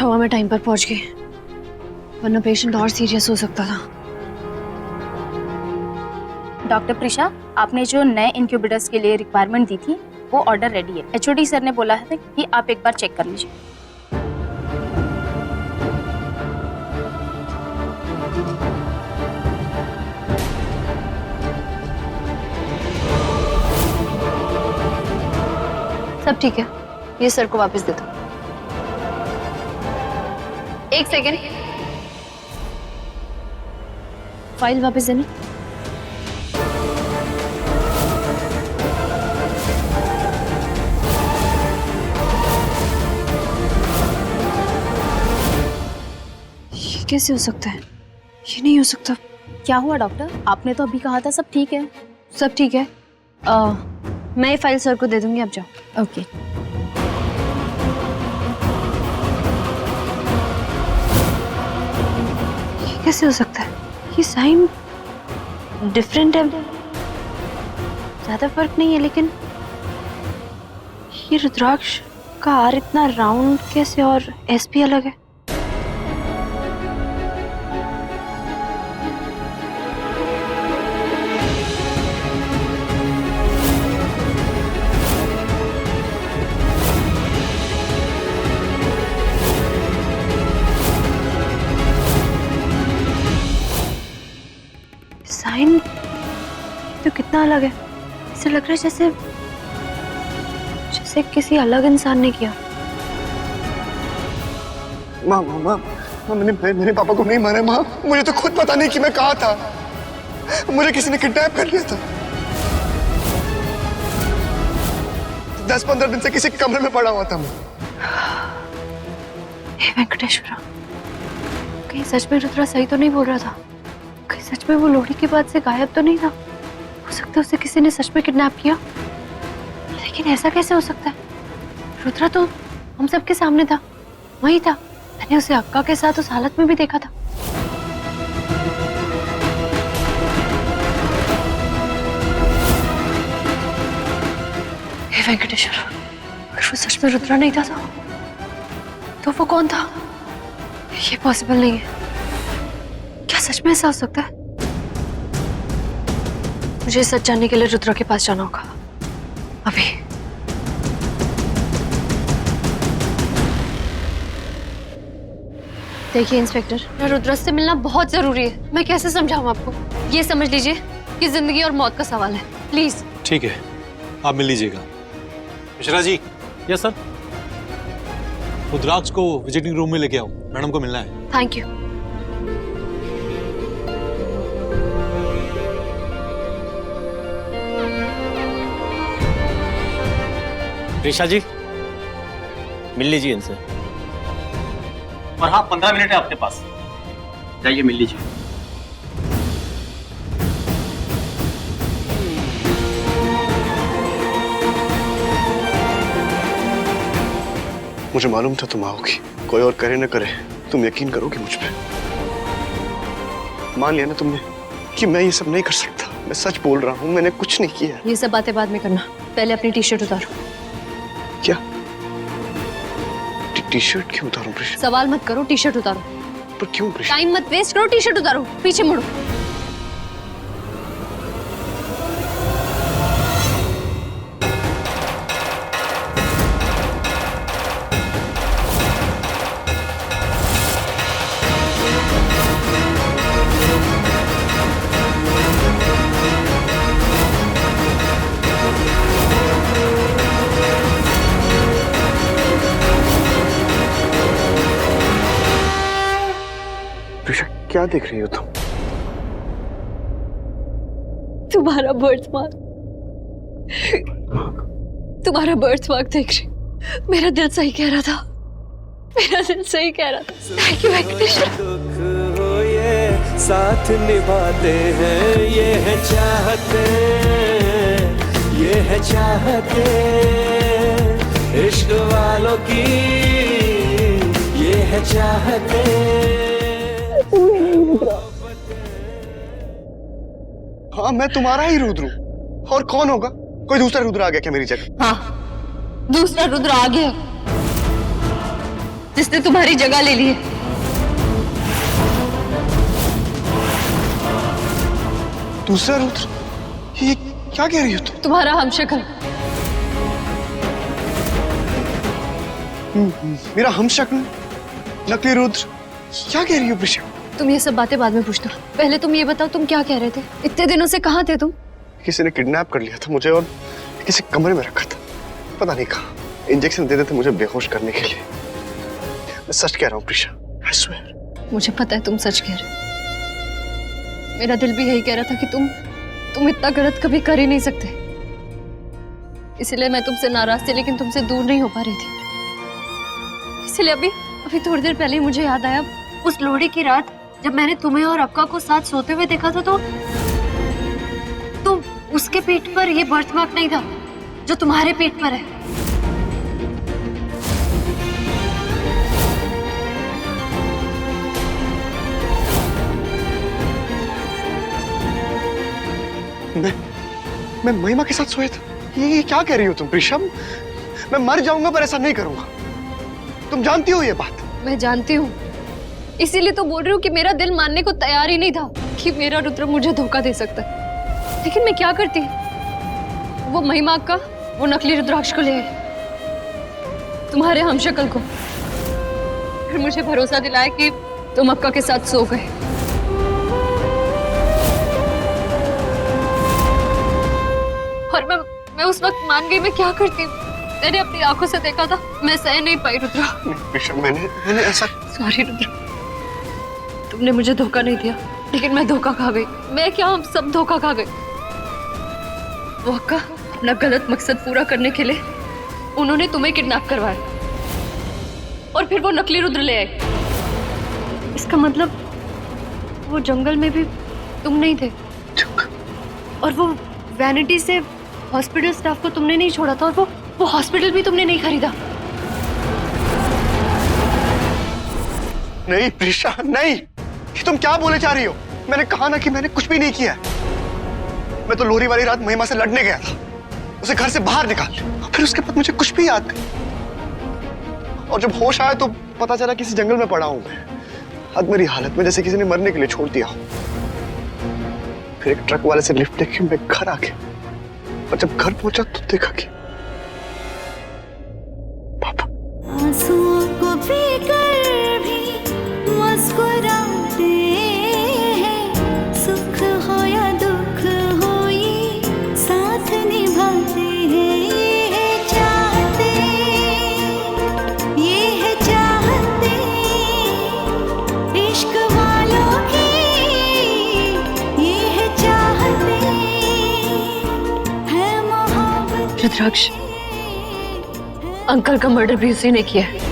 अच्छा हुआ मैं टाइम पर पहुंच गई, वरना पेशेंट और सीरियस हो सकता था। डॉक्टर प्रिशा, आपने जो नए इंक्यूबेटर्स के लिए रिक्वायरमेंट दी थी वो ऑर्डर रेडी है। एचओडी सर ने बोला है कि आप एक बार चेक कर लीजिए। सब ठीक है, ये सर को वापस दे दो। एक सेकेंड, फाइल वापस देना। ये कैसे हो सकता है? ये नहीं हो सकता। क्या हुआ डॉक्टर? आपने तो अभी कहा था सब ठीक है। सब ठीक है। मैं ये फाइल सर को दे दूंगी, आप जाओ। ओके। ये कैसे हो सकता है? ये साइन डिफरेंट है, ज्यादा फर्क नहीं है, लेकिन ये रुद्राक्ष का आर इतना राउंड कैसे और एस भी अलग है? साइन तो कितना अलग है। ऐसे लग रहा है जैसे जैसे किसी अलग इंसान ने किया। माँ माँ माँ माँ, मैंने मेरे पापा को नहीं मारा माँ। मुझे तो खुद पता नहीं कि मैं कहाँ था। मुझे किसी ने किडनैप कर लिया था। 10-15 दिन से किसी कमरे में पड़ा हुआ था मैं। हे वेंकटेश्वरा, कहीं सच में रुद्रा सही तो नहीं बोल रहा था? कहीं सच में वो लोहड़ी के बाद से गायब तो नहीं था? हो सकता है उसे किसी ने सच में किडनैप किया। लेकिन ऐसा कैसे हो सकता है? रुद्रा तो हम सबके सामने था, वही था। मैंने उसे अक्का के साथ उस हालत में भी देखा था। हे वेंकटेश्वर, अगर वो सच में रुद्रा नहीं था तो वो कौन था? ये पॉसिबल नहीं है। क्या सच में ऐसा हो सकता है? मुझे सच जानने के लिए रुद्रा के पास जाना होगा अभी। देखिए इंस्पेक्टर, मैं रुद्रा से मिलना बहुत जरूरी है। मैं कैसे समझाऊं आपको? ये समझ लीजिए कि जिंदगी और मौत का सवाल है। प्लीज। ठीक है, आप मिल लीजिएगा। मिश्रा जी। Yes sir. रुद्राक्ष को विजिटिंग रूम में लेके आओ, मैडम को मिलना है। Thank you. ऋषा जी, मिल लीजिए इनसे। और हाँ, 15 मिनट है आपके पास, जाइए मिल लीजिए। मुझे मालूम था तुम आओगी, कोई और करे न करे तुम यकीन करोगे मुझ पे। मान लिया ना तुमने कि मैं ये सब नहीं कर सकता। मैं सच बोल रहा हूँ, मैंने कुछ नहीं किया। ये सब बातें बाद में करना, पहले अपनी टी शर्ट उतारो। क्या? टी शर्ट क्यों उतारूं प्रिशा? सवाल मत करो, टी शर्ट उतारो। पर क्यों प्रिशा? टाइम मत वेस्ट करो, टी शर्ट उतारो। पीछे मुड़ो। क्या देख रही हो तुम? तुम्हारा बर्थमार्क, तुम्हारा बर्थमार्क देख रही हूं। मेरा दिल सही कह रहा था, मेरा दिल सही कह रहा था। Thank you Venkateshwar. दुख हो ये साथ निभाते हैं, ये है चाहते, ये है चाहते, इश्क वालों की ये है चाहते। हाँ, मैं तुम्हारा ही रुद्र हूँ। और कौन होगा? कोई दूसरा रुद्र आ गया क्या मेरी जगह? हाँ, दूसरा रुद्र आ गया। जिसने तुम्हारी जगह ले ली है। दूसरा रुद्र? ये क्या कह रही हो तुम? तुम्हारा हमशक्ल। मेरा हमशक्ल नकली रुद्र? क्या कह रही हो प्रिशा? तुम ये सब बातें बाद में पूछना, पहले तुम ये बताओ तुम क्या कह रहे थे? इतने दिनों से कहाँ थे तुम? किसी ने किडनैप कर लिया था मुझे और किसी कमरे में रखा था, पता नहीं कहाँ। इंजेक्शन देते थे मुझे बेहोश करने के लिए। मैं सच कह रहा हूँ प्रिशा, I swear। मुझे पता है तुम सच कह रहे हो। मेरा दिल भी यही कह रहा था कि तुम इतना गलत कभी कर ही नहीं सकते। इसलिए मैं तुमसे नाराज थी, लेकिन तुमसे दूर नहीं हो पा रही थी। इसलिए अभी थोड़ी देर पहले ही मुझे याद आया उस लोहड़ी की रात जब मैंने तुम्हें और अक्का को साथ सोते हुए देखा था, तो उसके पेट पर ये बर्थ मार्क नहीं था जो तुम्हारे पेट पर है। मैं महिमा के साथ सोया था। ये क्या कह रही हो तुम प्रिशा? मैं मर जाऊंगा पर ऐसा नहीं करूंगा। तुम जानती हो ये बात। मैं जानती हूँ, इसीलिए तो बोल रही हूँ कि मेरा दिल मानने को तैयार ही नहीं था कि मेरा रुद्र मुझे धोखा दे सकता है। लेकिन मैं क्या करती, वो महिमा का वो नकली रुद्राक्ष को ले आई, तुम्हारे हमशक्ल को। फिर मुझे भरोसा दिलाया कि तुम अक्का के साथ सो गए। और मैं उस वक्त मान गई। मैं क्या करती, मैंने अपनी आंखों से देखा था। मैं सह नहीं पाई रुद्रा। प्रिशा, मैंने ऐसा। सॉरी रुद्र, तुमने मुझे धोखा नहीं दिया, लेकिन मैं धोखा खा गई। मैं क्या, हम सब धोखा खा गए। वो अक्का अपना गलत मकसद पूरा करने के लिए उन्होंने तुम्हें किडनैप करवाया और फिर वो नकली रुद्र ले आए। इसका मतलब वो जंगल में भी तुम नहीं थे, और वो वैनिटी से हॉस्पिटल स्टाफ को तुमने नहीं छोड़ा था, और वो हॉस्पिटल भी तुमने नहीं खरीदा। नहीं प्रिशा, नहीं। ये तुम क्या बोले जा रही हो? मैंने कहा ना कि मैंने कुछ भी नहीं किया। मैं तो लोहरी वाली रात महिमा से लड़ने गया था, उसे घर से बाहर निकाल, फिर उसके बाद मुझे कुछ भी याद नहीं। और जब होश आया तो पता चला किसी जंगल में पड़ा हूं मैं, मेरी हालत में जैसे किसी ने मरने के लिए छोड़ दिया हो। फिर एक ट्रक वाले से लिफ्ट लेके मैं घर आ गया, और जब घर पहुंचा तो देखा कि पापा। आंसुओं को पीकर भी मुस्कुराते हैं, सुख हो या दुख हो ये साथ निभाते हैं। ये है चाहते, ये है चाहते, इश्क वालों की ये है चाहते, है मोहब्बत। रुद्राक्ष, अंकल का मर्डर भी उसी ने किया है।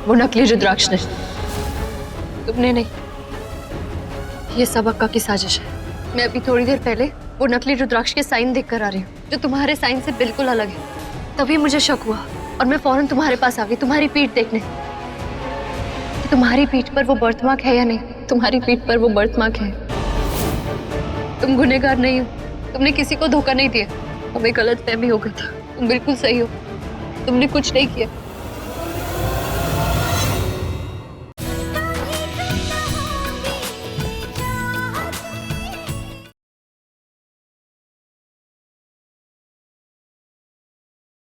वो नकली रुद्राक्ष ने, तुमने नहीं। ये सब अक्का की साजिश है। मैं अभी थोड़ी देर पहले वो नकली रुद्राक्ष के साइन देख कर आ रही हूँ, जो तुम्हारे साइन से बिल्कुल अलग है। तभी मुझे शक हुआ और मैं फौरन तुम्हारे पास आ गई, तुम्हारी पीठ देखने कि तुम्हारी पीठ पर वो बर्थमार्क है या नहीं। तुम्हारी पीठ पर वो बर्थमार्क है। तुम गुनहगार नहीं हो, तुमने किसी को धोखा नहीं दिया। हमें गलतफहमी हो गई थी। तुम बिल्कुल सही हो, तुमने कुछ नहीं किया।